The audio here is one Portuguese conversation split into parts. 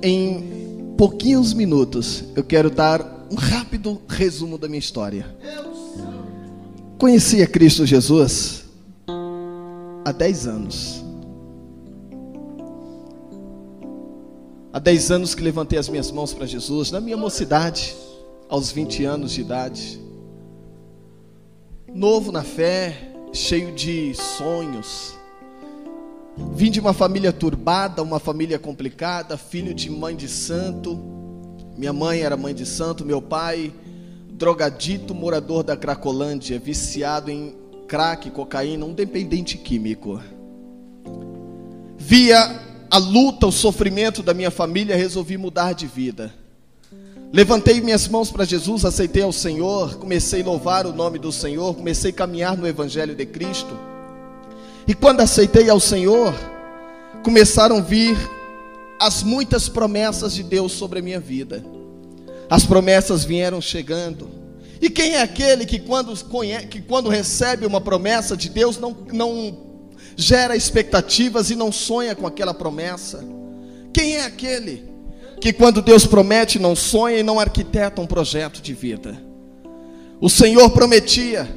em pouquinhos minutos, eu quero dar um rápido resumo da minha história. Conheci a Cristo Jesus há 10 anos. Há 10 anos que levantei as minhas mãos para Jesus, na minha mocidade, aos 20 anos de idade. Novo na fé, cheio de sonhos. Vim de uma família turbada, uma família complicada, filho de mãe de santo. Minha mãe era mãe de santo, meu pai, drogadito, morador da Cracolândia, viciado em crack, cocaína, um dependente químico. Via a luta, o sofrimento da minha família, resolvi mudar de vida. Levantei minhas mãos para Jesus, aceitei ao Senhor, comecei a louvar o nome do Senhor, comecei a caminhar no Evangelho de Cristo. E quando aceitei ao Senhor, começaram a vir as muitas promessas de Deus sobre a minha vida. As promessas vieram chegando. E quem é aquele que quando recebe uma promessa de Deus não gera expectativas e não sonha com aquela promessa? Quem é aquele que quando Deus promete não sonha e não arquiteta um projeto de vida? O Senhor prometia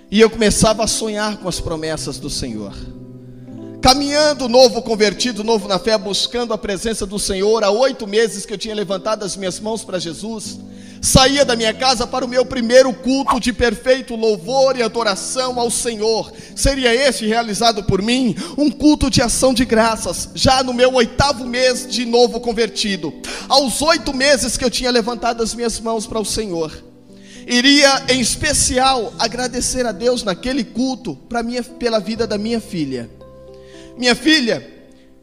e eu começava a sonhar com as promessas do Senhor. Caminhando, novo convertido, novo na fé, buscando a presença do Senhor. Há 8 meses que eu tinha levantado as minhas mãos para Jesus. Saía da minha casa para o meu primeiro culto de perfeito louvor e adoração ao Senhor. Seria este realizado por mim, um culto de ação de graças, já no meu 8º mês de novo convertido. Aos 8 meses que eu tinha levantado as minhas mãos para o Senhor, iria em especial agradecer a Deus naquele culto pela vida da minha filha. Minha filha,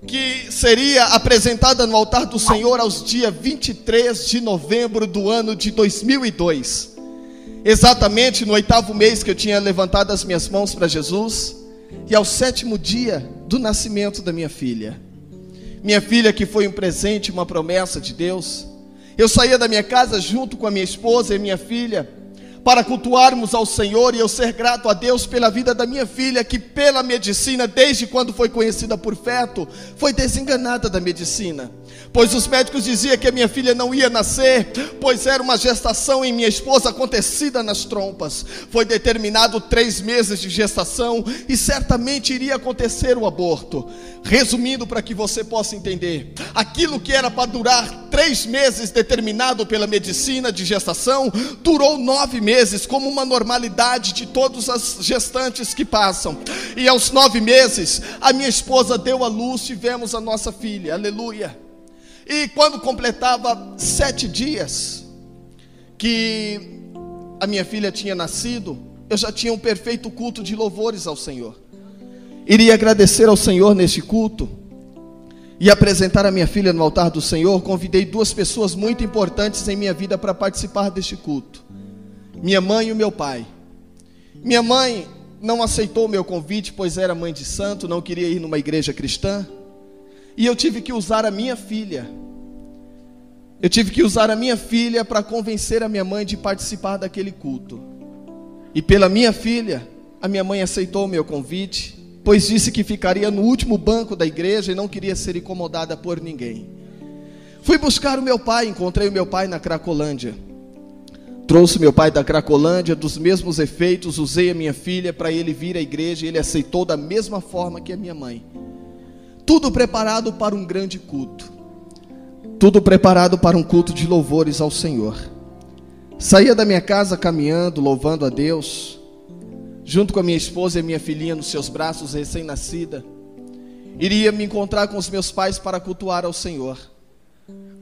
que seria apresentada no altar do Senhor aos dias 23 de novembro do ano de 2002. Exatamente no 8º mês que eu tinha levantado as minhas mãos para Jesus. E ao 7º dia do nascimento da minha filha. Minha filha que foi um presente, uma promessa de Deus. Eu saía da minha casa junto com a minha esposa e minha filha para cultuarmos ao Senhor, e eu ser grato a Deus pela vida da minha filha, que pela medicina, desde quando foi conhecida por feto, foi desenganada da medicina, pois os médicos diziam que a minha filha não ia nascer, pois era uma gestação em minha esposa acontecida nas trompas. Foi determinado 3 meses de gestação e certamente iria acontecer o aborto. Resumindo, para que você possa entender, aquilo que era para durar 3 meses determinado pela medicina de gestação, durou 9 meses, como uma normalidade de todas as gestantes que passam. E aos 9 meses, a minha esposa deu à luz, tivemos a nossa filha, aleluia. E quando completava 7 dias que a minha filha tinha nascido, eu já tinha um perfeito culto de louvores ao Senhor. Iria agradecer ao Senhor neste culto e apresentar a minha filha no altar do Senhor. Convidei 2 pessoas muito importantes em minha vida para participar deste culto: minha mãe e o meu pai. Minha mãe não aceitou o meu convite, pois era mãe de santo, não queria ir numa igreja cristã. E eu tive que usar a minha filha. Eu tive que usar a minha filha para convencer a minha mãe de participar daquele culto. E pela minha filha, a minha mãe aceitou o meu convite, pois disse que ficaria no último banco da igreja e não queria ser incomodada por ninguém. Fui buscar o meu pai, encontrei o meu pai na Cracolândia. Trouxe meu pai da Cracolândia, dos mesmos efeitos, usei a minha filha para ele vir à igreja e ele aceitou da mesma forma que a minha mãe. Tudo preparado para um grande culto. Tudo preparado para um culto de louvores ao Senhor. Saía da minha casa caminhando, louvando a Deus, junto com a minha esposa e a minha filhinha nos seus braços, recém-nascida. Iria me encontrar com os meus pais para cultuar ao Senhor.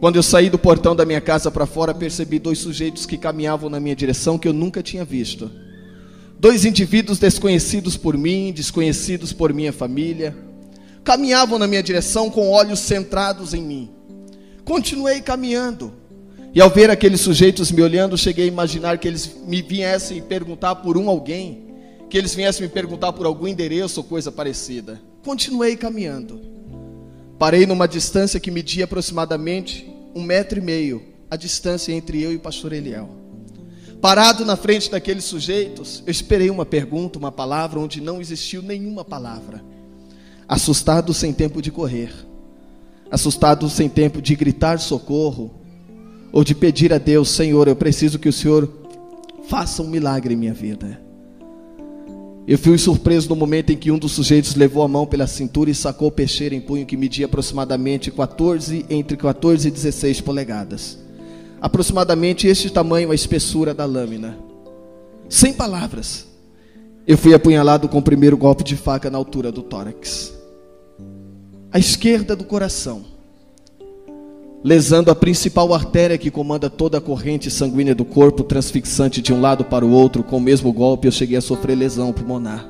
Quando eu saí do portão da minha casa para fora, percebi 2 sujeitos que caminhavam na minha direção, que eu nunca tinha visto. 2 indivíduos desconhecidos por mim, desconhecidos por minha família. Caminhavam na minha direção com olhos centrados em mim. Continuei caminhando. E ao ver aqueles sujeitos me olhando, cheguei a imaginar que eles me viessem perguntar por alguém, que eles viessem me perguntar por algum endereço ou coisa parecida. Continuei caminhando. Parei numa distância que media aproximadamente 1,5 metro, a distância entre eu e o pastor Eliel. Parado na frente daqueles sujeitos, eu esperei uma pergunta, uma palavra, onde não existiu nenhuma palavra. Assustado, sem tempo de correr. assustado, sem tempo de gritar socorro ou de pedir a Deus: Senhor, eu preciso que o Senhor faça um milagre em minha vida. Eu fui surpreso no momento em que um dos sujeitos levou a mão pela cintura e sacou o peixeiro em punho que media aproximadamente entre 14 e 16 polegadas. Aproximadamente este tamanho, a espessura da lâmina. Sem palavras, eu fui apunhalado com o primeiro golpe de faca na altura do tórax, à esquerda do coração, lesando a principal artéria que comanda toda a corrente sanguínea do corpo, transfixante de um lado para o outro. Com o mesmo golpe eu cheguei a sofrer lesão pulmonar.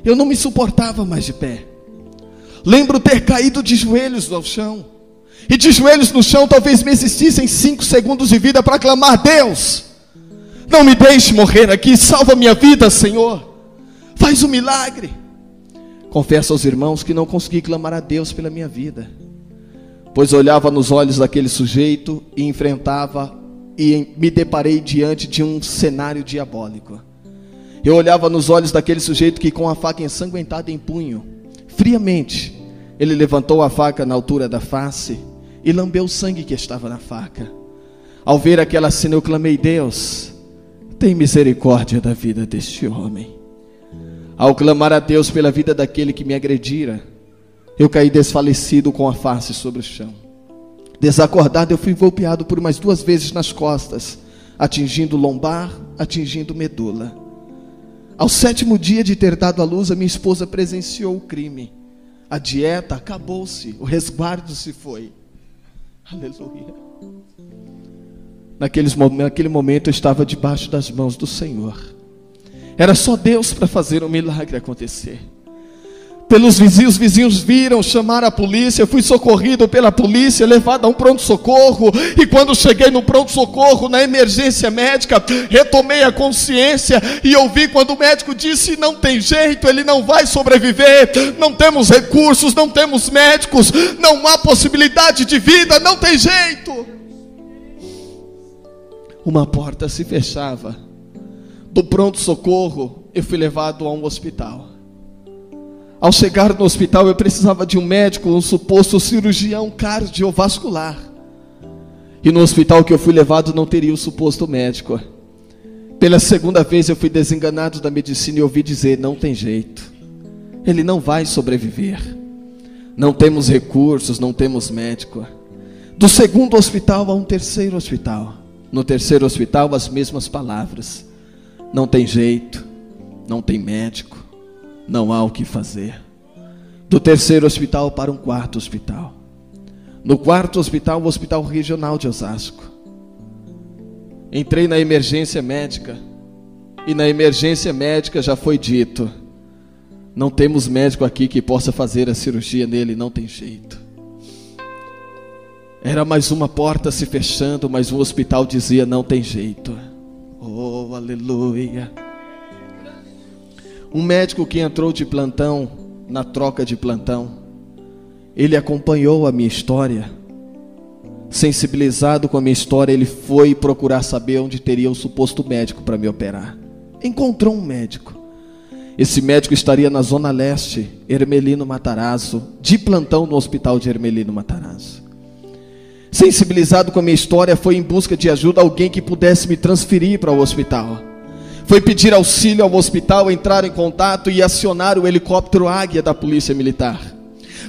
Eu não me suportava mais de pé. Lembro ter caído de joelhos no chão, e de joelhos no chão talvez me existissem 5 segundos de vida para clamar: Deus, não me deixe morrer aqui, salva minha vida, Senhor, faz um milagre. Confesso aos irmãos que não consegui clamar a Deus pela minha vida, pois olhava nos olhos daquele sujeito e enfrentava, e me deparei diante de um cenário diabólico. Eu olhava nos olhos daquele sujeito que, com a faca ensanguentada em punho, friamente, ele levantou a faca na altura da face e lambeu o sangue que estava na faca. Ao ver aquela cena eu clamei: Deus, tem misericórdia da vida deste homem. Ao clamar a Deus pela vida daquele que me agredira, eu caí desfalecido com a face sobre o chão. Desacordado, eu fui golpeado por mais 2 vezes nas costas, atingindo lombar, atingindo medula. Ao 7º dia de ter dado à luz, a minha esposa presenciou o crime. A dieta acabou-se, o resguardo se foi. Aleluia. Naquele momento eu estava debaixo das mãos do Senhor. Era só Deus para fazer um milagre acontecer. Pelos vizinhos, os vizinhos viram, chamaram a polícia. Eu fui socorrido pela polícia, levado a um pronto-socorro. E quando cheguei no pronto-socorro, na emergência médica, retomei a consciência e ouvi quando o médico disse: não tem jeito, ele não vai sobreviver, não temos recursos, não temos médicos, não há possibilidade de vida, não tem jeito. Uma porta se fechava. Do pronto-socorro, eu fui levado a um hospital. Ao chegar no hospital, eu precisava de um médico, um suposto cirurgião cardiovascular. E no hospital que eu fui levado não teria o suposto médico. Pela 2ª vez eu fui desenganado da medicina e ouvi dizer: não tem jeito, ele não vai sobreviver, não temos recursos, não temos médico. Do 2º hospital a um 3º hospital. No 3º hospital as mesmas palavras: não tem jeito, não tem médico, não há o que fazer. Do 3º hospital para um 4º hospital. No 4º hospital, o Hospital Regional de Osasco. Entrei na emergência médica. E na emergência médica já foi dito: não temos médico aqui que possa fazer a cirurgia nele, não tem jeito. Era mais uma porta se fechando, mas o hospital dizia: não tem jeito. Oh, aleluia. Um médico que entrou de plantão, na troca de plantão, ele acompanhou a minha história. Sensibilizado com a minha história, ele foi procurar saber onde teria o suposto médico para me operar. Encontrou um médico. Esse médico estaria na Zona Leste, Hermelino Matarazzo, de plantão no hospital de Hermelino Matarazzo. Sensibilizado com a minha história, foi em busca de ajuda alguém que pudesse me transferir para o hospital. Foi pedir auxílio ao hospital, entrar em contato e acionar o helicóptero Águia da Polícia Militar.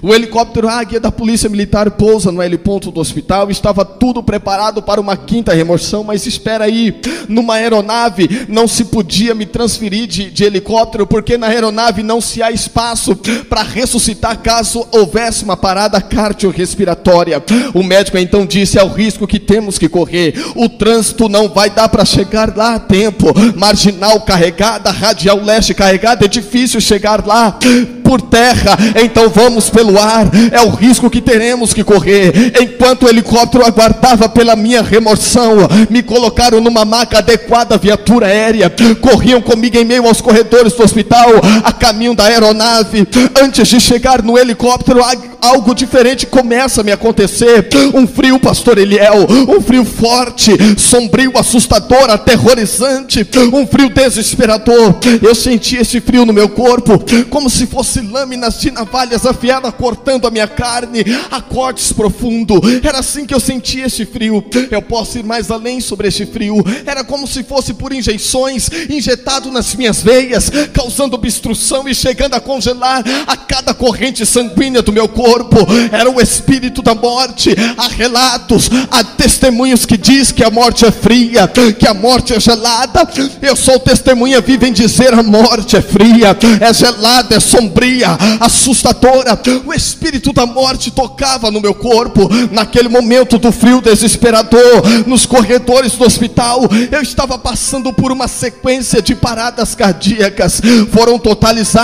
O helicóptero Águia da Polícia Militar pousa no heliponto do hospital. Estava tudo preparado para uma 5ª remoção, mas espera aí, numa aeronave não se podia me transferir de helicóptero, porque na aeronave não se há espaço para ressuscitar caso houvesse uma parada cardiorrespiratória. O médico então disse: é o risco que temos que correr, o trânsito não vai dar para chegar lá a tempo, marginal carregada, radial leste carregada, é difícil chegar lá por terra, então vamos pelo ar, é o risco que teremos que correr. Enquanto o helicóptero aguardava pela minha remoção, me colocaram numa maca adequada, viatura aérea, corriam comigo em meio aos corredores do hospital, a caminho da aeronave. Antes de chegar no helicóptero algo diferente começa a me acontecer. Um frio, pastor Eliel, um frio forte, sombrio, assustador, aterrorizante, um frio desesperador. Eu senti esse frio no meu corpo, como se fosse lâminas de navalhas afiadas cortando a minha carne a cortes profundo. Era assim que eu sentia esse frio. Eu posso ir mais além sobre esse frio. Era como se fosse por injeções, injetado nas minhas veias, causando obstrução e chegando a congelar a cada corrente sanguínea do meu corpo. Era o espírito da morte. Há relatos, há testemunhos que diz que a morte é fria, que a morte é gelada. Eu sou testemunha viva em dizer: a morte é fria, é gelada, é sombria, assustadora. O espírito da morte tocava no meu corpo. Naquele momento do frio desesperador, nos corredores do hospital, eu estava passando por uma sequência de paradas cardíacas. Foram totalizadas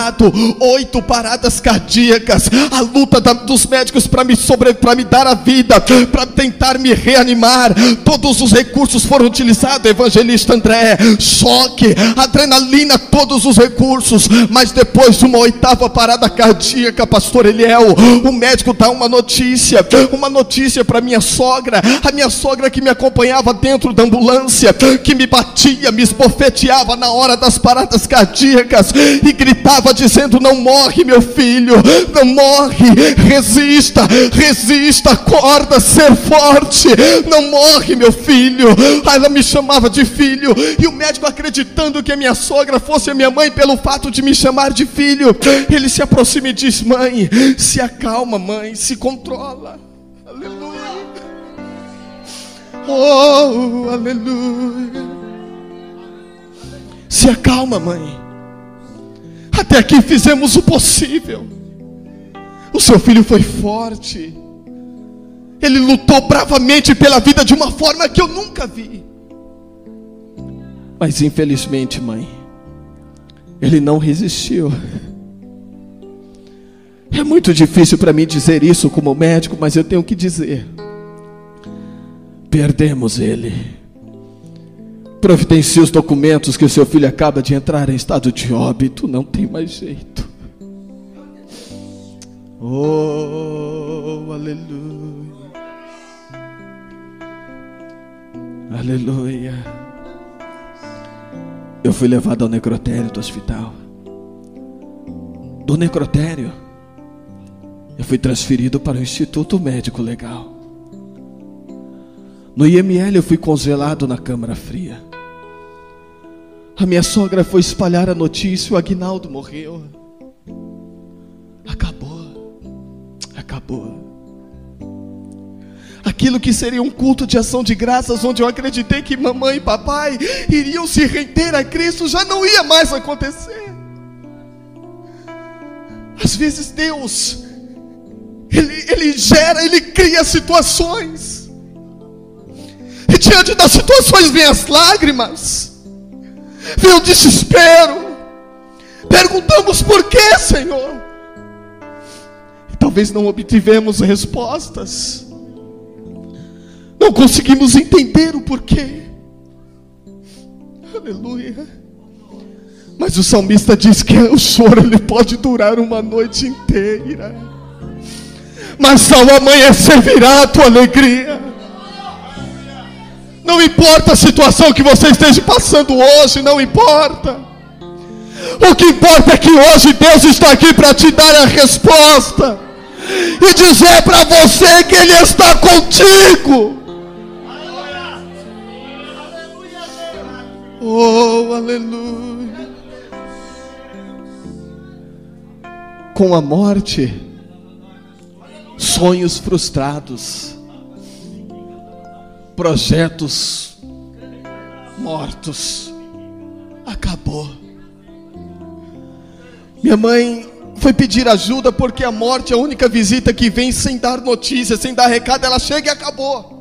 8 paradas cardíacas. A luta dos médicos para me dar a vida, para tentar me reanimar. Todos os recursos foram utilizados, evangelista André. Choque, adrenalina, todos os recursos. Mas depois de uma 8ª parada cardíaca, pastor Eliel, o médico dá uma notícia para minha sogra. A minha sogra que me acompanhava dentro da ambulância, que me batia, me esbofeteava na hora das paradas cardíacas e gritava dizendo: não morre, meu filho, não morre, resista, acorda, ser forte, não morre, meu filho. Ela me chamava de filho, e o médico, acreditando que a minha sogra fosse a minha mãe pelo fato de me chamar de filho, ele se aproxima e diz: mãe, se acalma, mãe, se controla. Aleluia. Oh, aleluia. Se acalma, mãe. Até aqui fizemos o possível. O seu filho foi forte. Ele lutou bravamente pela vida de uma forma que eu nunca vi. Mas infelizmente, mãe, ele não resistiu. É muito difícil para mim dizer isso como médico, mas eu tenho que dizer: perdemos ele. Providencie os documentos que o seu filho acaba de entrar em estado de óbito. Não tem mais jeito. Oh, aleluia. Aleluia. Eu fui levado ao necrotério do hospital. Do necrotério, eu fui transferido para o Instituto Médico Legal. No IML eu fui congelado na câmara fria. A minha sogra foi espalhar a notícia: o Aguinaldo morreu. Acabou. Aquilo que seria um culto de ação de graças, onde eu acreditei que mamãe e papai iriam se render a Cristo, já não ia mais acontecer. Às vezes Deus, Ele cria situações, e diante das situações vem as lágrimas, vem o desespero. Perguntamos: por que, Senhor? E talvez não obtivemos respostas, não conseguimos entender o porquê. Aleluia. Mas o salmista diz que o choro ele pode durar uma noite inteira, mas ao amanhecer virá a tua alegria. Não importa a situação que você esteja passando hoje, não importa. O que importa é que hoje Deus está aqui para te dar a resposta e dizer para você que Ele está contigo. Oh, aleluia. Com a morte, sonhos frustrados, projetos mortos. Acabou. Minha mãe foi pedir ajuda porque a morte é a única visita que vem sem dar notícia, sem dar recado. Ela chega e acabou.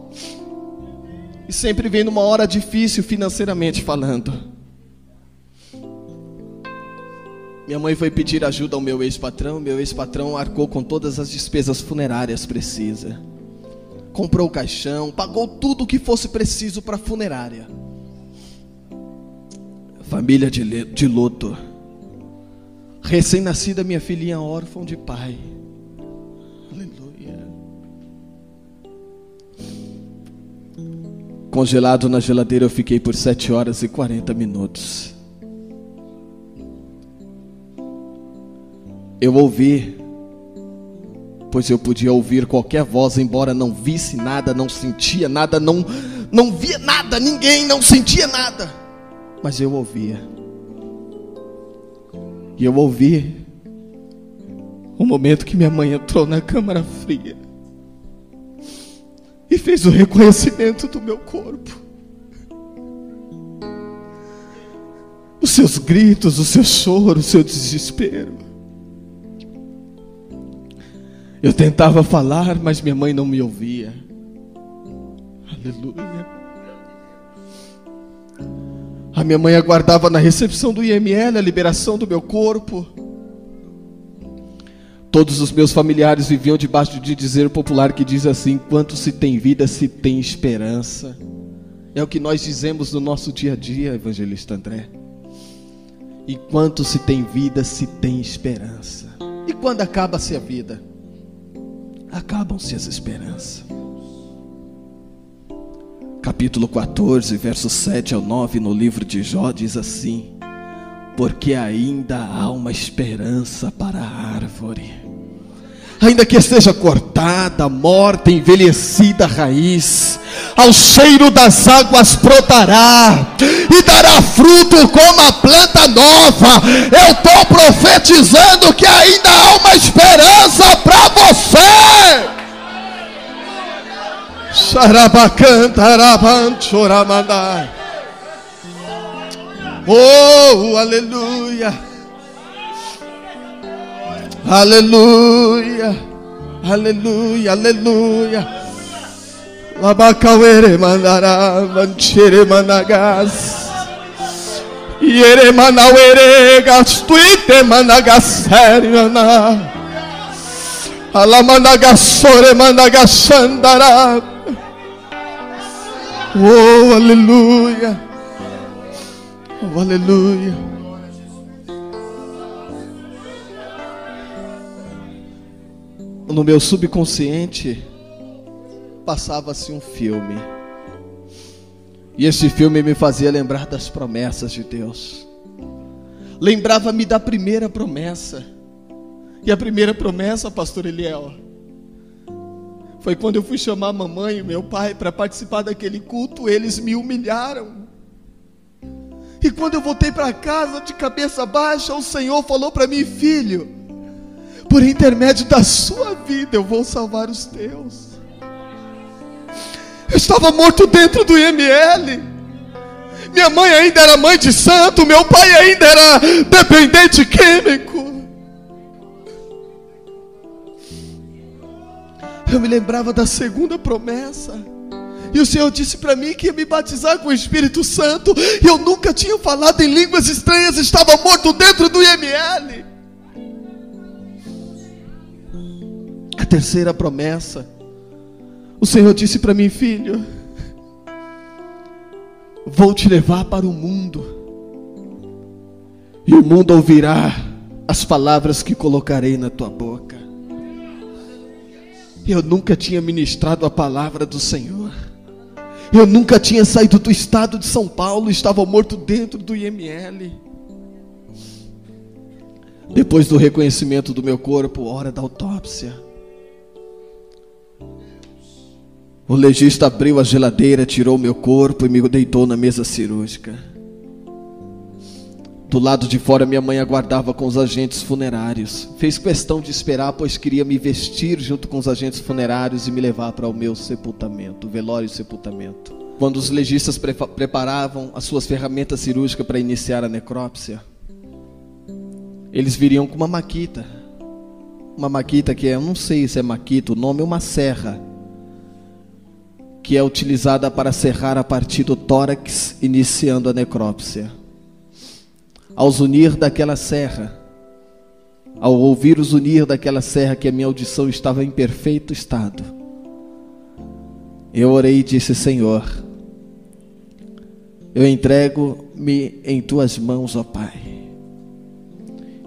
E sempre vem numa hora difícil financeiramente falando. Minha mãe foi pedir ajuda ao meu ex-patrão. Meu ex-patrão arcou com todas as despesas funerárias precisas. Comprou o caixão, pagou tudo o que fosse preciso para a funerária. Família de luto. Recém-nascida minha filhinha órfã de pai. Aleluia. Congelado na geladeira eu fiquei por 7 horas e 40 minutos. Eu ouvi, pois eu podia ouvir qualquer voz, embora não visse nada, não sentia nada, não via nada, ninguém, não sentia nada, mas eu ouvia. E eu ouvi o momento que minha mãe entrou na câmara fria e fez o reconhecimento do meu corpo. Os seus gritos, o seu choro, o seu desespero. Eu tentava falar, mas minha mãe não me ouvia. Aleluia. A minha mãe aguardava na recepção do IML a liberação do meu corpo. Todos os meus familiares viviam debaixo de dizer popular que diz assim: enquanto se tem vida, se tem esperança. É o que nós dizemos no nosso dia a dia, evangelista André. Enquanto se tem vida, se tem esperança. E quando acaba-se a vida, acabam-se as esperanças. Capítulo 14, versos 7 ao 9 no livro de Jó diz assim: porque ainda há uma esperança para a árvore, ainda que esteja cortada, morta, envelhecida a raiz, ao cheiro das águas brotará e dará fruto como a planta nova. Eu estou profetizando que ainda há uma esperança para você. Oh, aleluia. Aleluia. Aleluia, aleluia. Labacauere mandará, manchere managas. Iere manauere gastuite managaseriana. Alamanagasore managasandara. Oh, aleluia. Oh, aleluia. No meu subconsciente passava-se um filme, e esse filme me fazia lembrar das promessas de Deus. Lembrava-me da primeira promessa. E a primeira promessa, pastor Eliel, foi quando eu fui chamar a mamãe e meu pai para participar daquele culto. Eles me humilharam. E quando eu voltei para casa de cabeça baixa, o Senhor falou para mim: filho, por intermédio da sua vida eu vou salvar os teus. Eu estava morto dentro do IML. Minha mãe ainda era mãe de santo, meu pai ainda era dependente químico. Eu me lembrava da segunda promessa, e o Senhor disse para mim que ia me batizar com o Espírito Santo. E eu nunca tinha falado em línguas estranhas, estava morto dentro do IML. A terceira promessa, o Senhor disse para mim: filho, vou te levar para o mundo, e o mundo ouvirá as palavras que colocarei na tua boca. Eu nunca tinha ministrado a palavra do Senhor. Eu nunca tinha saído do estado de São Paulo. Estava morto dentro do IML. Depois do reconhecimento do meu corpo, hora da autópsia, o legista abriu a geladeira, tirou o meu corpo e me deitou na mesa cirúrgica. Do lado de fora, minha mãe aguardava com os agentes funerários. Fez questão de esperar, pois queria me vestir junto com os agentes funerários e me levar para o meu sepultamento, velório e sepultamento. Quando os legistas preparavam as suas ferramentas cirúrgicas para iniciar a necrópsia, eles viriam com uma maquita. Uma maquita que eu não sei se é maquita, o nome é uma serra, que é utilizada para serrar a partir do tórax, iniciando a necrópsia. Ao zunir daquela serra, ao ouvir o zunir daquela serra, que a minha audição estava em perfeito estado, eu orei e disse: Senhor, eu entrego-me em tuas mãos, ó Pai.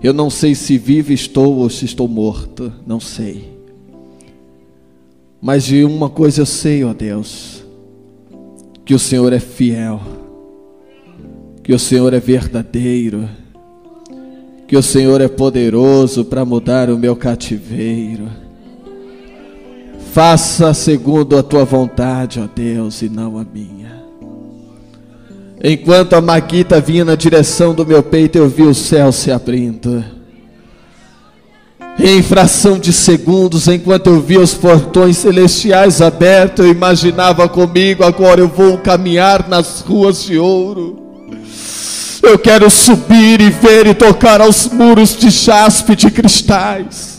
Eu não sei se vivo estou ou se estou morto, não sei. Mas de uma coisa eu sei, ó Deus, que o Senhor é fiel, que o Senhor é verdadeiro, que o Senhor é poderoso para mudar o meu cativeiro. Faça segundo a tua vontade, ó Deus, e não a minha. Enquanto a Maquita vinha na direção do meu peito, eu vi o céu se abrindo. Em fração de segundos, enquanto eu via os portões celestiais abertos, eu imaginava comigo: agora eu vou caminhar nas ruas de ouro. Eu quero subir e ver e tocar aos muros de jaspe, de cristais.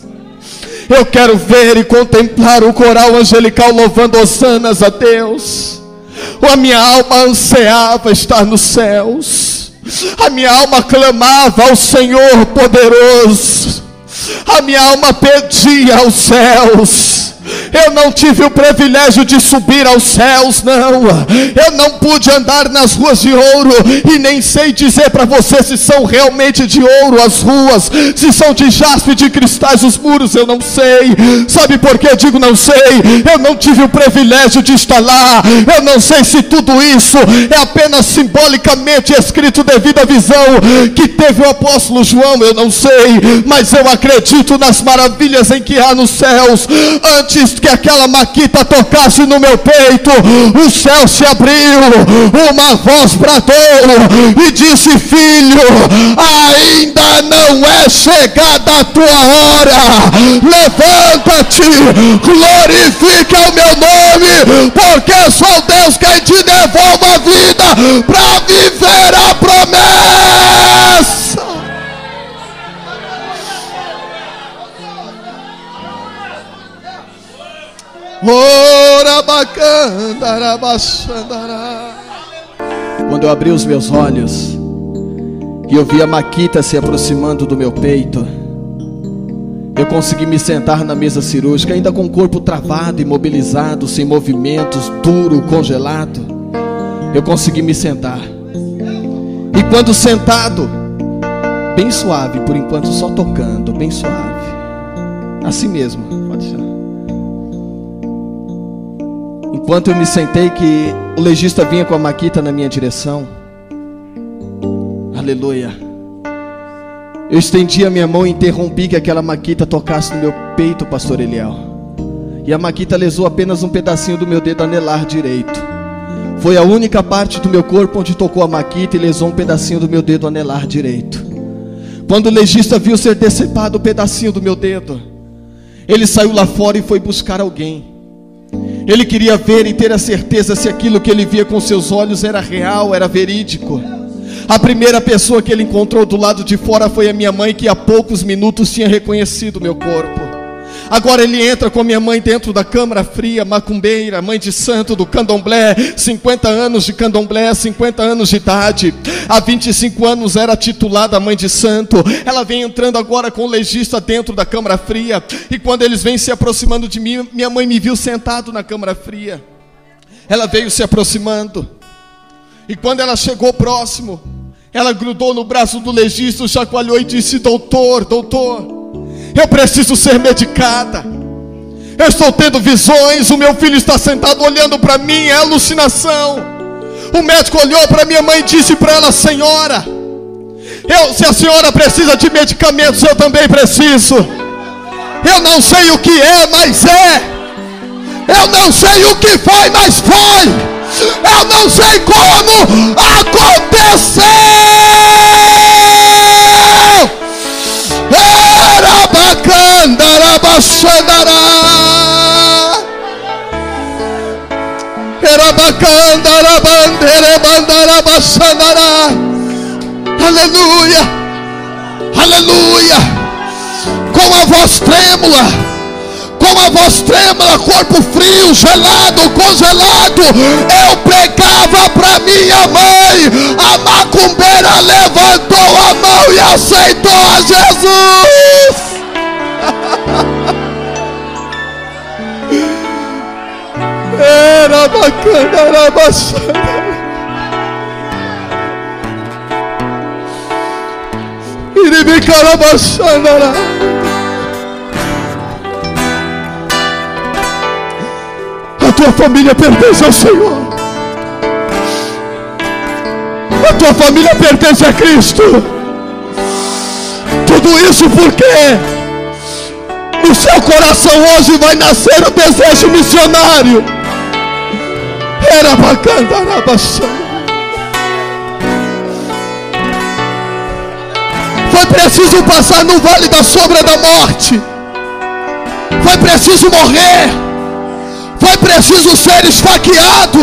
Eu quero ver e contemplar o coral angelical louvando hosanas a Deus. A minha alma ansiava estar nos céus. A minha alma clamava ao Senhor poderoso. A minha alma pedia aos céus. Eu não tive o privilégio de subir aos céus, não. Eu não pude andar nas ruas de ouro. E nem sei dizer para você se são realmente de ouro as ruas, se são de jaspe, de cristais os muros. Eu não sei. Sabe por que eu digo não sei? Eu não tive o privilégio de estar lá. Eu não sei se tudo isso é apenas simbolicamente escrito devido à visão que teve o apóstolo João. Eu não sei, mas eu acredito nas maravilhas em que há nos céus. Antes que aquela Maquita tocasse no meu peito, o céu se abriu, uma voz bradou e disse: filho, ainda não é chegada a tua hora. Levanta-te, glorifica o meu nome, porque sou Deus quem te devolve a vida para viver a promessa. Quando eu abri os meus olhos e eu vi a Maquita se aproximando do meu peito, eu consegui me sentar na mesa cirúrgica, ainda com o corpo travado, imobilizado, sem movimentos, duro, congelado. Eu consegui me sentar. E quando sentado, bem suave, por enquanto só tocando, bem suave, assim mesmo, pode deixar. Enquanto eu me sentei, que o legista vinha com a Maquita na minha direção, aleluia, eu estendi a minha mão e interrompi que aquela Maquita tocasse no meu peito, pastor Eliel. E a Maquita lesou apenas um pedacinho do meu dedo anelar direito. Foi a única parte do meu corpo onde tocou a Maquita e lesou um pedacinho do meu dedo anelar direito. Quando o legista viu ser decepado o pedacinho do meu dedo, ele saiu lá fora e foi buscar alguém. Ele queria ver e ter a certeza se aquilo que ele via com seus olhos era real, era verídico. A primeira pessoa que ele encontrou do lado de fora foi a minha mãe, que há poucos minutos tinha reconhecido o meu corpo. Agora ele entra com a minha mãe dentro da câmara fria, macumbeira, mãe de santo do candomblé, 50 anos de candomblé, 50 anos de idade. Há 25 anos era titulada mãe de santo. Ela vem entrando agora com o legista dentro da câmara fria. E quando eles vêm se aproximando de mim, minha mãe me viu sentado na câmara fria. Ela veio se aproximando. E quando ela chegou próximo, ela grudou no braço do legista, chacoalhou e disse: doutor, eu preciso ser medicada. Eu estou tendo visões. O meu filho está sentado olhando para mim. É alucinação. O médico olhou para minha mãe e disse para ela: senhora, se a senhora precisa de medicamentos, eu também preciso. Eu não sei o que é, mas é. Eu não sei o que foi, mas foi. Eu não sei como aconteceu. Era bacana, era baixandará. Era bacana, era bandeira, bandara, baixandará. Aleluia, aleluia. Com a voz trêmula, corpo frio, gelado, congelado, eu pregava para minha mãe. A macumbeira levantou a mão e aceitou a Jesus. Era bacana, era bacana. tua família pertence ao Senhor. A tua família pertence a Cristo. Tudo isso porque no seu coração hoje vai nascer o desejo missionário. Era bacana, era bastante. Foi preciso passar no vale da sombra da morte. Foi preciso morrer. Foi preciso ser esfaqueado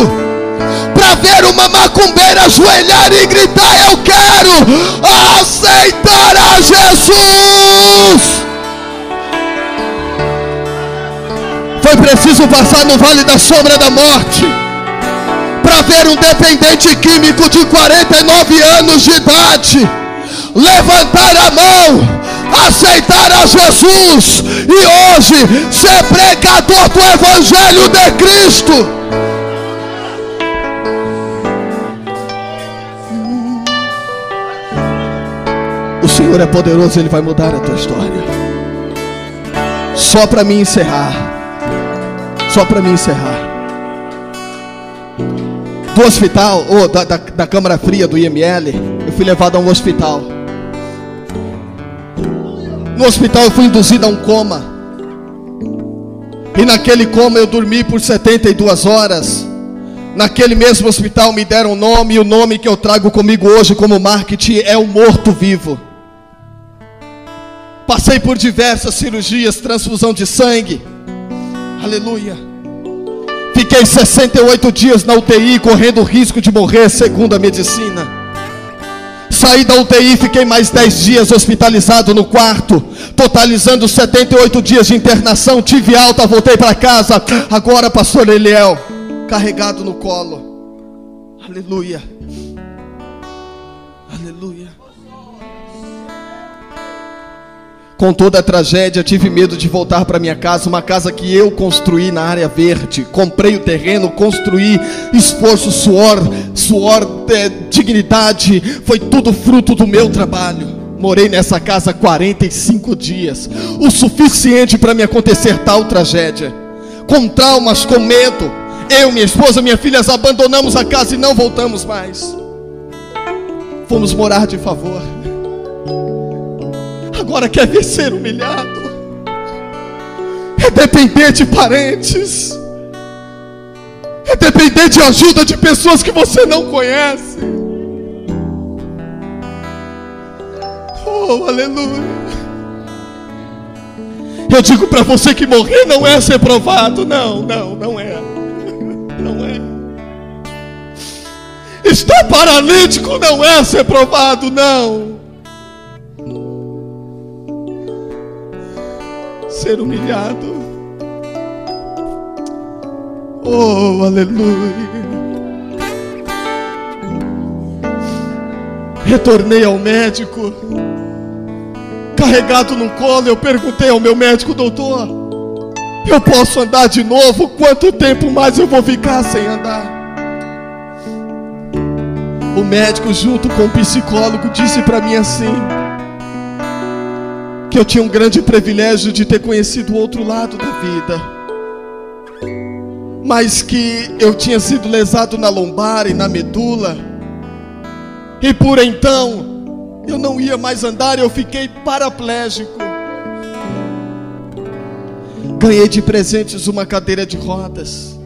para ver uma macumbeira ajoelhar e gritar: eu quero aceitar a Jesus. Foi preciso passar no vale da sombra da morte para ver um dependente químico de 49 anos de idade levantar a mão, aceitar a Jesus e hoje ser pregador do Evangelho de Cristo. O Senhor é poderoso, Ele vai mudar a tua história. Só para me encerrar, do hospital, ou da câmara fria do IML, eu fui levado a um hospital. No hospital eu fui induzido a um coma. E naquele coma eu dormi por 72 horas. Naquele mesmo hospital me deram um nome, e o nome que eu trago comigo hoje como marketing é o morto-vivo. Passei por diversas cirurgias, transfusão de sangue. Aleluia. Fiquei 68 dias na UTI, correndo o risco de morrer, segundo a medicina. Saí da UTI, fiquei mais 10 dias hospitalizado no quarto, totalizando 78 dias de internação. Tive alta, voltei para casa. Agora, pastor Eliel, carregado no colo. Aleluia. Aleluia. Com toda a tragédia, tive medo de voltar para minha casa, uma casa que eu construí na área verde. Comprei o terreno, construí, esforço, suor, dignidade, foi tudo fruto do meu trabalho. Morei nessa casa 45 dias, o suficiente para me acontecer tal tragédia. Com traumas, com medo, eu, minha esposa, minhas filhas abandonamos a casa e não voltamos mais. Fomos morar de favor. Agora quer ver ser humilhado? É depender de parentes, é depender de ajuda de pessoas que você não conhece. Oh, aleluia. Eu digo para você que morrer não é ser provado. Não é. Não é. Estar paralítico não é ser provado, não. Ser humilhado. Oh, aleluia. Retornei ao médico, carregado no colo. Eu perguntei ao meu médico: doutor, eu posso andar de novo? Quanto tempo mais eu vou ficar sem andar? O médico, junto com o psicólogo, disse para mim assim: que eu tinha um grande privilégio de ter conhecido o outro lado da vida, mas que eu tinha sido lesado na lombar e na medula, e por então eu não ia mais andar. Eu fiquei paraplégico. Ganhei de presentes uma cadeira de rodas,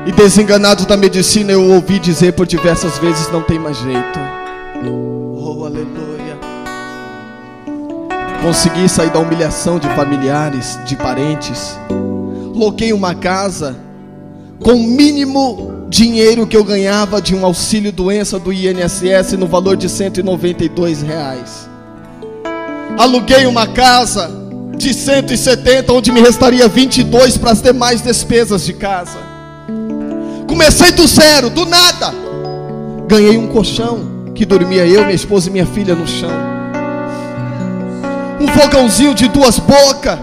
e desenganado da medicina, eu ouvi dizer por diversas vezes: não tem mais jeito. Oh, aleluia. Consegui sair da humilhação de familiares, de parentes. Loquei uma casa com o mínimo dinheiro que eu ganhava de um auxílio doença do INSS, no valor de R$192. Aluguei uma casa de 170, onde me restaria 22 para as demais despesas de casa. Comecei do zero, do nada. Ganhei um colchão que dormia eu, minha esposa e minha filha no chão. Um fogãozinho de 2 bocas,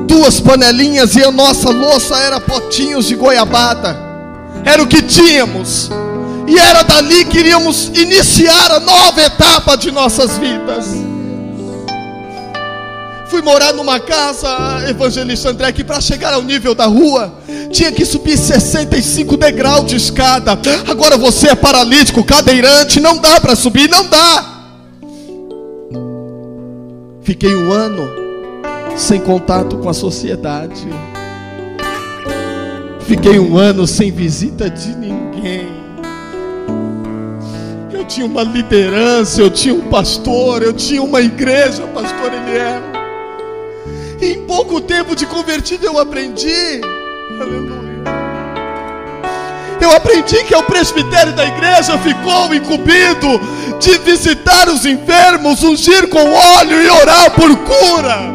2 panelinhas, e a nossa louça era potinhos de goiabada. Era o que tínhamos, e era dali que iríamos iniciar a nova etapa de nossas vidas. Fui morar numa casa, evangelista André, que para chegar ao nível da rua tinha que subir 65 degraus de escada. Agora você é paralítico, cadeirante, não dá para subir, não dá. Fiquei 1 ano sem contato com a sociedade. Fiquei 1 ano sem visita de ninguém. Eu tinha uma liderança, eu tinha um pastor, eu tinha uma igreja, pastor Eliel. E em pouco tempo de convertido eu aprendi, aleluia, eu aprendi que o presbitério da igreja ficou incumbido de visitar os enfermos, ungir com óleo e orar por cura.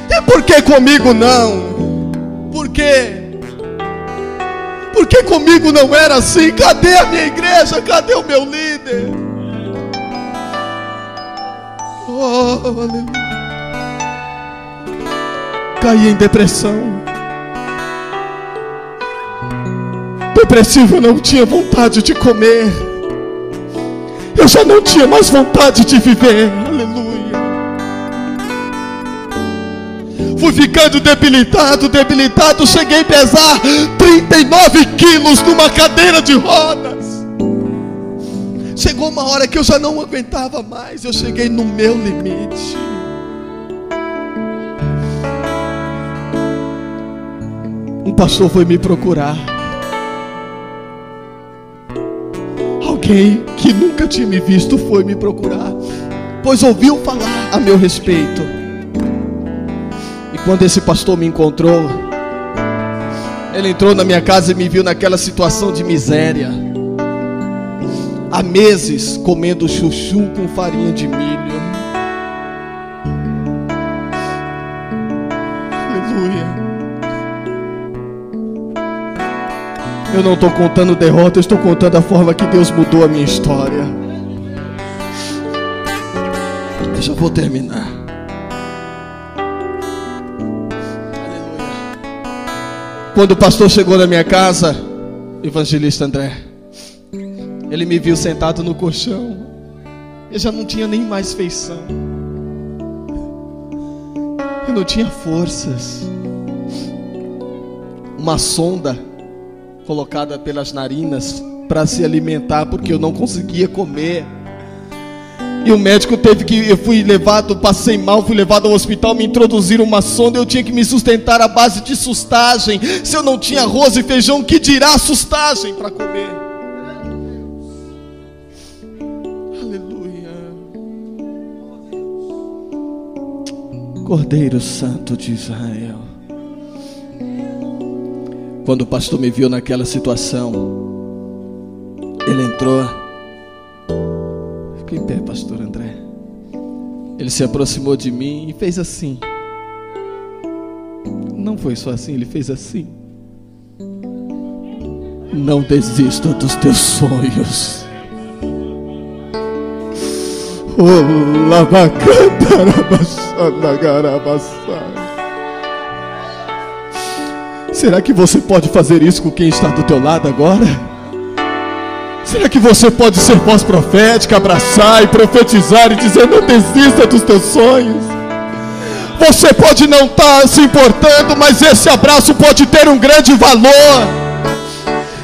E por que comigo não? Por quê? Porque comigo não era assim. Cadê a minha igreja? Cadê o meu líder? Oh, aleluia. Caí em depressão. Depressivo, eu não tinha vontade de comer. Eu já não tinha mais vontade de viver. Aleluia. Fui ficando debilitado. Cheguei a pesar 39 quilos numa cadeira de rodas. Chegou uma hora que eu já não aguentava mais. Eu cheguei no meu limite. Um pastor foi me procurar. Alguém que nunca tinha me visto foi me procurar, pois ouviu falar a meu respeito. E quando esse pastor me encontrou, ele entrou na minha casa e me viu naquela situação de miséria, há meses comendo chuchu com farinha de milho. Aleluia. Eu não estou contando derrota, eu estou contando a forma que Deus mudou a minha história. Eu já vou terminar. Aleluia. Quando o pastor chegou na minha casa, evangelista André, ele me viu sentado no colchão. Eu já não tinha nem mais feição. Eu não tinha forças. Uma sonda colocada pelas narinas para se alimentar, porque eu não conseguia comer. E o médico teve que, eu fui levado, passei mal, fui levado ao hospital, me introduziram uma sonda, eu tinha que me sustentar à base de sustagem. Se eu não tinha arroz e feijão, que dirá sustagem para comer? Aleluia. Cordeiro Santo de Israel. Quando o pastor me viu naquela situação, ele entrou. Fica em pé, pastor André. Ele se aproximou de mim e fez assim. Não foi só assim, ele fez assim. Não desista dos teus sonhos. Oh, lavacantarabaxanagarabassa. Será que você pode fazer isso com quem está do teu lado agora? Será que você pode ser voz profética, abraçar e profetizar e dizer: não desista dos teus sonhos? Você pode não estar se importando, mas esse abraço pode ter um grande valor.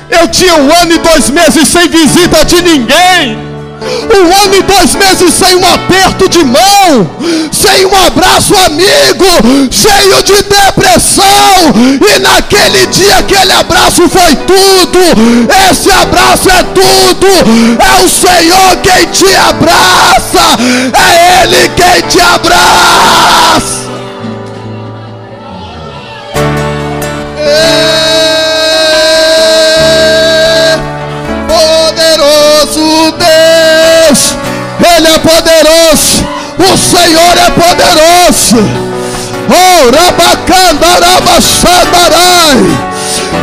Eu tinha 1 ano e 2 meses sem visita de ninguém. 1 ano e 2 meses sem um aperto de mão, sem um abraço amigo, cheio de depressão. E naquele dia aquele abraço foi tudo. Esse abraço é tudo. É o Senhor quem te abraça. É Ele quem te abraça. Poderoso Deus, Ele é poderoso, o Senhor é poderoso. Oh, Rabacandarabassandarai.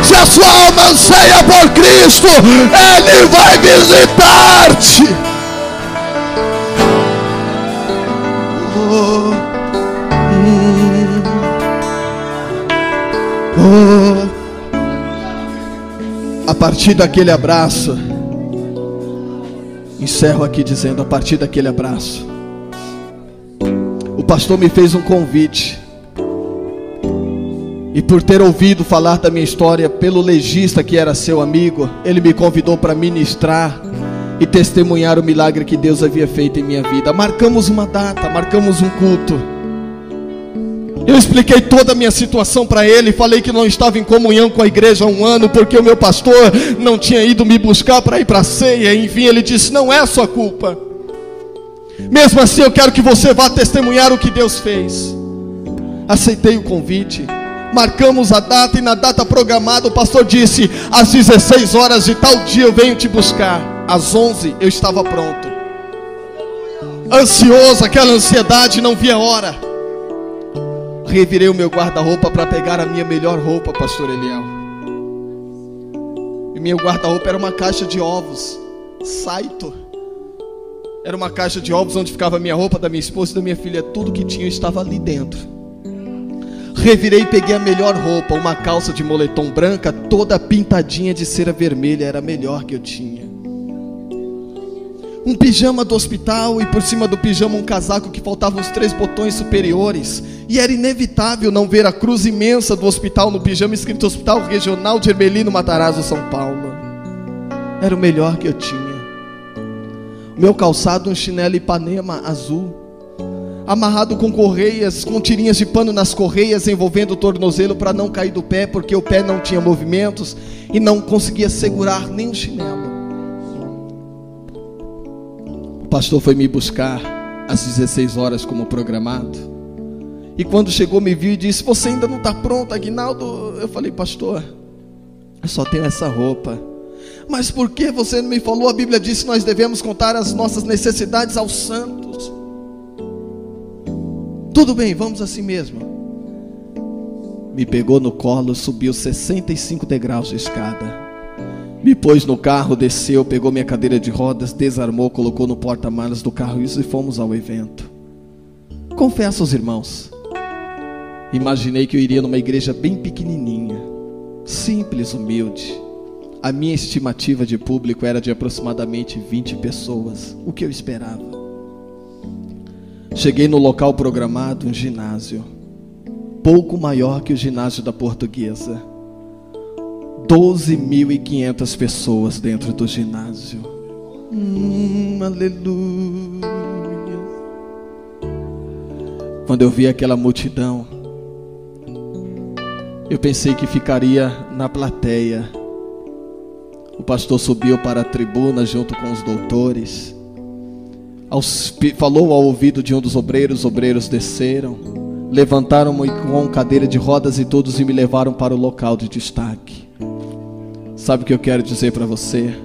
Se a sua alma anseia por Cristo, Ele vai visitar-te. A partir daquele abraço, encerro aqui dizendo, a partir daquele abraço, o pastor me fez um convite. E por ter ouvido falar da minha história pelo legista que era seu amigo, ele me convidou para ministrar e testemunhar o milagre que Deus havia feito em minha vida. Marcamos uma data, marcamos um culto. Eu expliquei toda a minha situação para ele, falei que não estava em comunhão com a igreja há um ano, porque o meu pastor não tinha ido me buscar para ir para a ceia. Enfim, ele disse: não é a sua culpa. Mesmo assim, eu quero que você vá testemunhar o que Deus fez. Aceitei o convite, marcamos a data, e na data programada o pastor disse: às 16 horas de tal dia eu venho te buscar. Às 11 eu estava pronto, ansioso, aquela ansiedade, não via a hora. Revirei o meu guarda-roupa para pegar a minha melhor roupa, pastor Eliel. E meu guarda-roupa era uma caixa de ovos Saito. Era uma caixa de ovos onde ficava a minha roupa, da minha esposa e da minha filha. Tudo que tinha estava ali dentro. Revirei e peguei a melhor roupa, uma calça de moletom branca, toda pintadinha de cera vermelha, era a melhor que eu tinha. Um pijama do hospital, e por cima do pijama um casaco que faltavam os 3 botões superiores. E era inevitável não ver a cruz imensa do hospital no pijama, escrito Hospital Regional de Ermelino, Matarazzo, São Paulo. Era o melhor que eu tinha. O meu calçado, um chinelo Ipanema azul, amarrado com correias, com tirinhas de pano nas correias, envolvendo o tornozelo para não cair do pé, porque o pé não tinha movimentos e não conseguia segurar nem o chinelo. O pastor foi me buscar às 16 horas como programado, e quando chegou me viu e disse: você ainda não está pronto, Aguinaldo? Eu falei: pastor, eu só tenho essa roupa. Mas por que você não me falou? A Bíblia diz que nós devemos contar as nossas necessidades aos santos. Tudo bem, vamos assim mesmo. Me pegou no colo, subiu 65 degraus de escada, me pôs no carro, desceu, pegou minha cadeira de rodas, desarmou, colocou no porta-malas do carro e fomos ao evento. Confesso aos irmãos, imaginei que eu iria numa igreja bem pequenininha, simples, humilde. A minha estimativa de público era de aproximadamente 20 pessoas, o que eu esperava. Cheguei no local programado, um ginásio, pouco maior que o ginásio da Portuguesa. 12.500 pessoas dentro do ginásio. Aleluia. Quando eu vi aquela multidão, eu pensei que ficaria na plateia. O pastor subiu para a tribuna junto com os doutores, falou ao ouvido de um dos obreiros. Os obreiros desceram, levantaram-me com cadeira de rodas e todos me levaram para o local de destaque. Sabe o que eu quero dizer para você?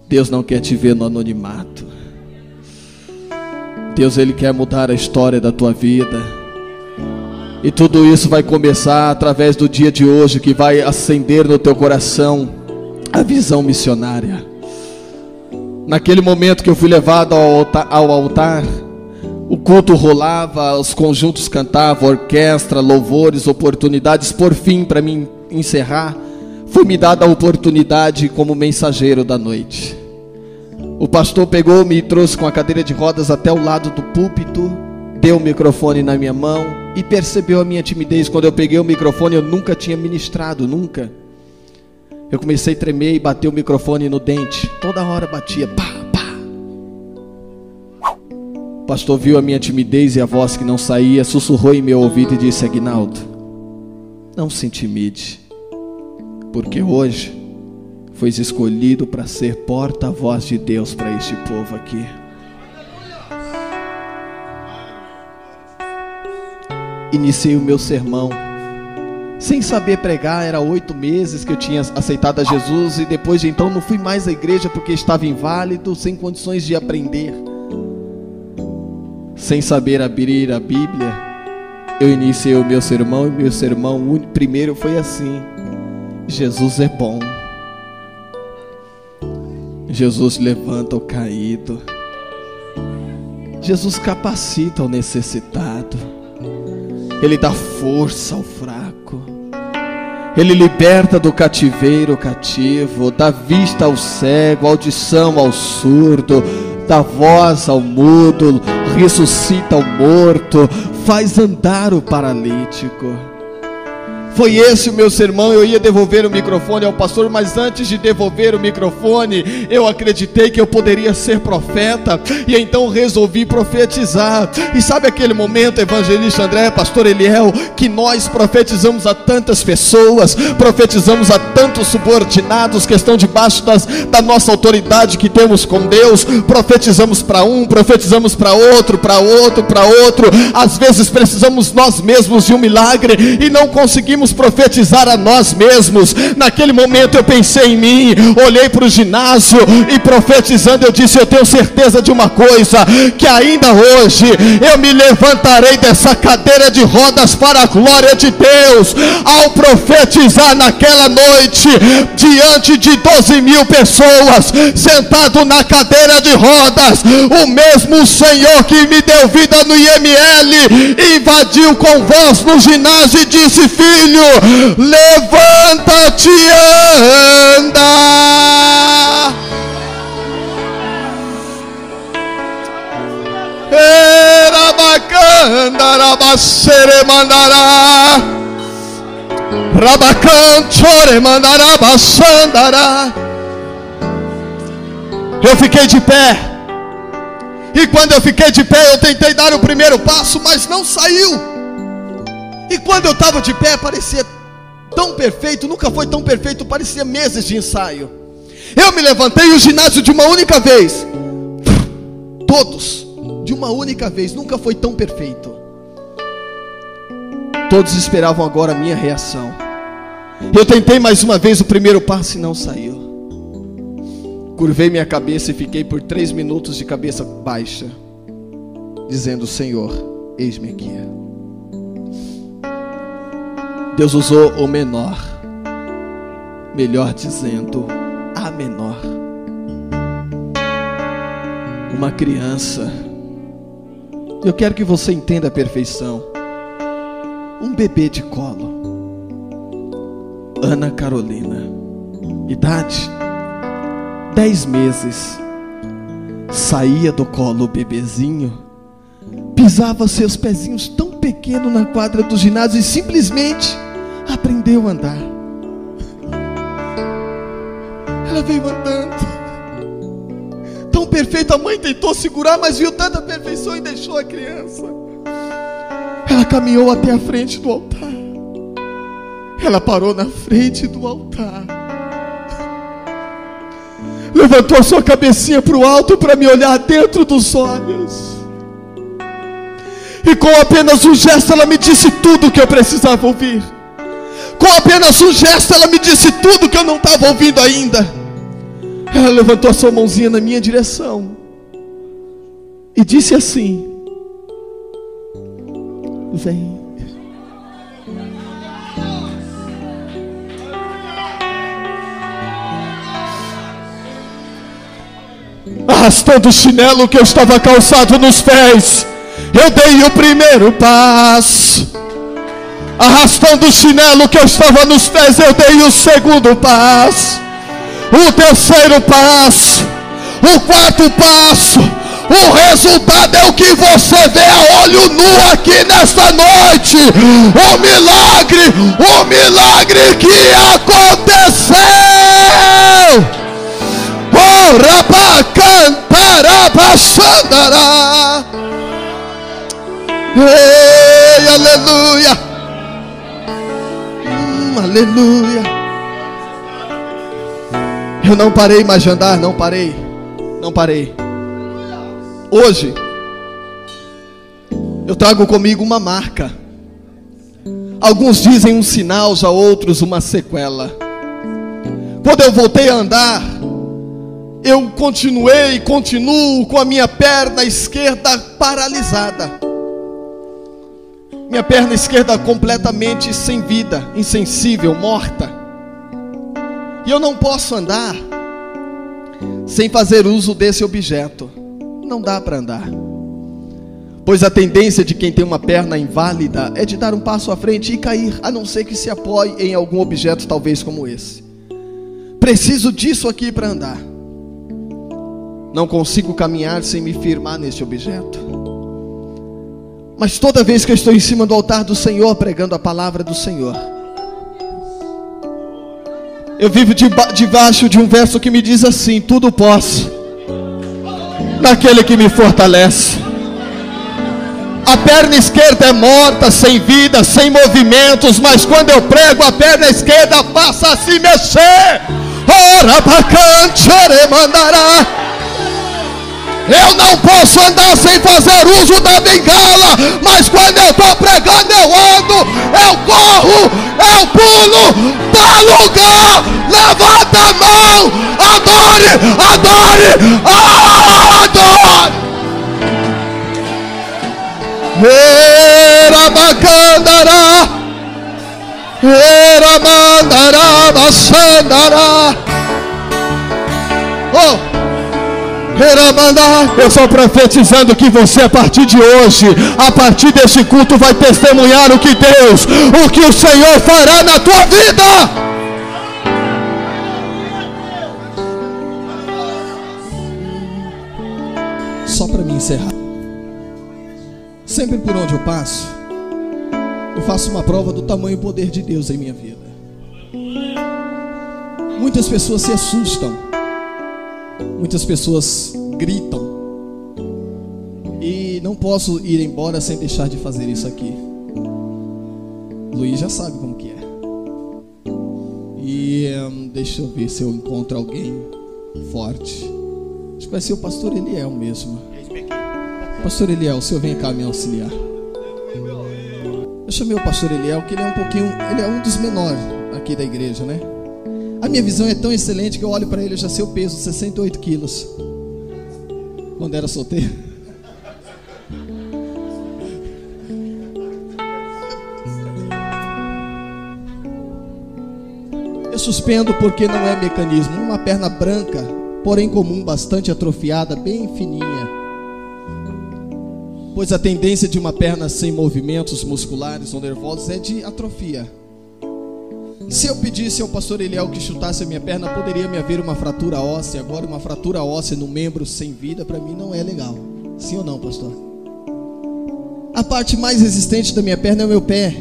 Deus não quer te ver no anonimato. Deus, Ele quer mudar a história da tua vida. E tudo isso vai começar através do dia de hoje, que vai acender no teu coração a visão missionária. Naquele momento que eu fui levado ao altar, o culto rolava, os conjuntos cantavam, orquestra, louvores, oportunidades. Por fim, para mim encerrar, foi me dada a oportunidade como mensageiro da noite. O pastor pegou-me e trouxe com a cadeira de rodas até o lado do púlpito, deu o microfone na minha mão e percebeu a minha timidez. Quando eu peguei o microfone, eu nunca tinha ministrado, nunca. Eu comecei a tremer e bater o microfone no dente. Toda hora batia, pá, pá. O pastor viu a minha timidez e a voz que não saía, sussurrou em meu ouvido e disse: Aguinaldo, não se intimide, porque hoje fois escolhido para ser porta-voz de Deus para este povo aqui. Iniciei o meu sermão sem saber pregar. Era 8 meses que eu tinha aceitado a Jesus, e depois de então não fui mais à igreja porque estava inválido, sem condições de aprender. Sem saber abrir a Bíblia, eu iniciei o meu sermão, e meu sermão primeiro foi assim: Jesus é bom. Jesus levanta o caído. Jesus capacita o necessitado. Ele dá força ao fraco. Ele liberta do cativeiro o cativo, dá vista ao cego, audição ao surdo, dá voz ao mudo, ressuscita o morto, faz andar o paralítico, Foi esse o meu sermão. Eu ia devolver o microfone ao pastor, mas antes de devolver o microfone, eu acreditei que eu poderia ser profeta, e então resolvi profetizar. E sabe aquele momento, evangelista André, pastor Eliel, que nós profetizamos a tantas pessoas, profetizamos a tantos subordinados que estão debaixo da nossa autoridade que temos com Deus, profetizamos para um, profetizamos para outro, para outro, para outro. Às vezes precisamos nós mesmos de um milagre e não conseguimos profetizar a nós mesmos. Naquele momento eu pensei em mim, olhei para o ginásio e profetizando eu disse: eu tenho certeza de uma coisa, que ainda hoje eu me levantarei dessa cadeira de rodas para a glória de Deus. Ao profetizar naquela noite, diante de 12.000 pessoas, sentado na cadeira de rodas, o mesmo Senhor que me deu vida no IML, invadiu com voz no ginásio e disse: filho, levanta-te e anda. Erabacanda, rabacere mandará, rabacanchore mandará, baçandará. Eu fiquei de pé, e quando eu fiquei de pé, eu tentei dar o primeiro passo, mas não saiu. E quando eu estava de pé, parecia tão perfeito, nunca foi tão perfeito, parecia meses de ensaio. Eu me levantei e o ginásio de uma única vez, todos, de uma única vez, nunca foi tão perfeito. Todos esperavam agora a minha reação. Eu tentei mais uma vez o primeiro passo e não saiu. Curvei minha cabeça e fiquei por 3 minutos de cabeça baixa, dizendo: Senhor, eis-me aqui. Deus usou o menor, melhor dizendo, a menor, uma criança. Eu quero que você entenda a perfeição. Um bebê de colo. Ana Carolina, idade 10 meses. Saía do colo o bebezinho, pisava seus pezinhos tão pequenos na quadra do ginásio e simplesmente aprendeu a andar. Ela veio andando tão perfeita. A mãe tentou segurar, mas viu tanta perfeição e deixou a criança. Ela caminhou até a frente do altar. Ela parou na frente do altar, levantou a sua cabecinha para o alto para me olhar dentro dos olhos, e com apenas um gesto ela me disse tudo o que eu precisava ouvir. Com apenas um gesto ela me disse tudo que eu não estava ouvindo ainda. Ela levantou a sua mãozinha na minha direção e disse assim: vem. Arrastando o chinelo que eu estava calçado nos pés, eu dei o primeiro passo. Arrastando o chinelo que eu estava nos pés, eu dei o segundo passo, o terceiro passo, o quarto passo. O resultado é o que você vê a olho nu aqui nesta noite. O milagre que aconteceu. Oh, rabacantarabachandará. Ei, aleluia. Aleluia. Eu não parei mais de andar, não parei. Hoje eu trago comigo uma marca. Alguns dizem um sinal, já outros uma sequela. Quando eu voltei a andar, eu continuo com a minha perna esquerda paralisada. Minha perna esquerda completamente sem vida, insensível, morta. E eu não posso andar sem fazer uso desse objeto. Não dá para andar, pois a tendência de quem tem uma perna inválida é de dar um passo à frente e cair, a não ser que se apoie em algum objeto talvez como esse. Preciso disso aqui para andar. Não consigo caminhar sem me firmar neste objeto. Mas toda vez que eu estou em cima do altar do Senhor, pregando a palavra do Senhor, Eu vivo debaixo de um verso que me diz assim: tudo posso naquele que me fortalece. A perna esquerda é morta, sem vida, sem movimentos, mas quando eu prego, a perna esquerda passa a se mexer. Ora bacante, mandará. Eu não posso andar sem fazer uso da bengala, mas quando eu estou pregando, eu ando, eu corro, eu pulo, dá lugar, levanta a mão, adore, adore, adore. Era bacandará, era mandará, baixandará. Oh! Eu estou profetizando que você, a partir de hoje, a partir deste culto, vai testemunhar o que o Senhor fará na tua vida. Só para me encerrar, sempre por onde eu passo, eu faço uma prova do tamanho e poder de Deus em minha vida. Muitas pessoas se assustam, muitas pessoas gritam, e não posso ir embora sem deixar de fazer isso aqui. Luiz já sabe como que é. E deixa eu ver se eu encontro alguém forte. Acho que vai ser o pastor Eliel mesmo. Pastor Eliel, o senhor vem cá me auxiliar. Eu chamei o pastor Eliel, que ele é um dos menores aqui da igreja, né? A minha visão é tão excelente que eu olho para ele, eu já sei o peso, 68 quilos. Quando era solteiro. Eu suspendo porque não é mecanismo. Uma perna branca, porém comum, bastante atrofiada, bem fininha. Pois a tendência de uma perna sem movimentos musculares ou nervosos é de atrofia. Se eu pedisse ao pastor Eliel que chutasse a minha perna, poderia me haver uma fratura óssea. Agora, uma fratura óssea no membro sem vida, para mim não é legal. Sim ou não, pastor? A parte mais resistente da minha perna é o meu pé.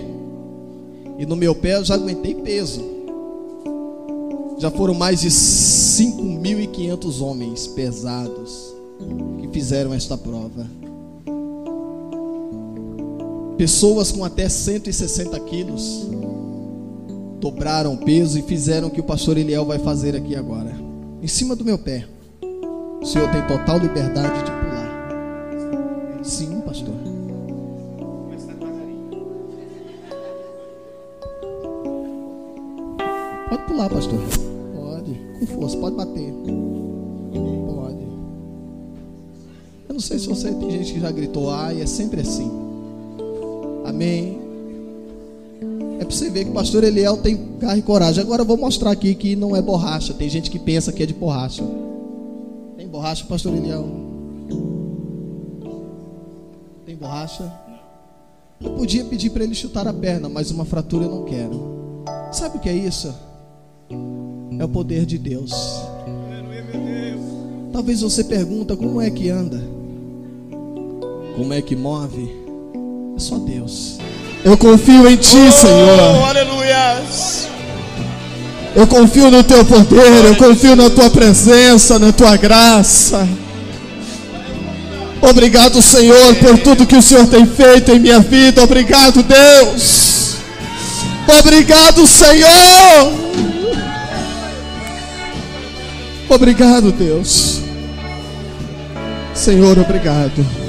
E no meu pé eu já aguentei peso. Já foram mais de 5.500 homens pesados que fizeram esta prova. Pessoas com até 160 quilos dobraram o peso e fizeram o que o pastor Eliel vai fazer aqui agora. Em cima do meu pé. O senhor tem total liberdade de pular. Sim, pastor. Pode pular, pastor. Pode, com força, pode bater. Pode. Eu não sei se você tem gente que já gritou ai, é sempre assim. Amém. É para você ver que o pastor Eliel tem garra e coragem. Agora eu vou mostrar aqui que não é borracha. Tem gente que pensa que é de borracha. Tem borracha, pastor Eliel? Tem borracha? Eu podia pedir para ele chutar a perna, mas uma fratura eu não quero. Sabe o que é isso? É o poder de Deus. Talvez você pergunta como é que anda, como é que move. É só Deus. Eu confio em Ti, Senhor. Aleluia. Eu confio no Teu poder, eu confio na Tua presença, na Tua graça. Obrigado, Senhor, por tudo que o Senhor tem feito em minha vida. Obrigado, Deus. Obrigado, Senhor. Obrigado, Deus. Senhor, obrigado.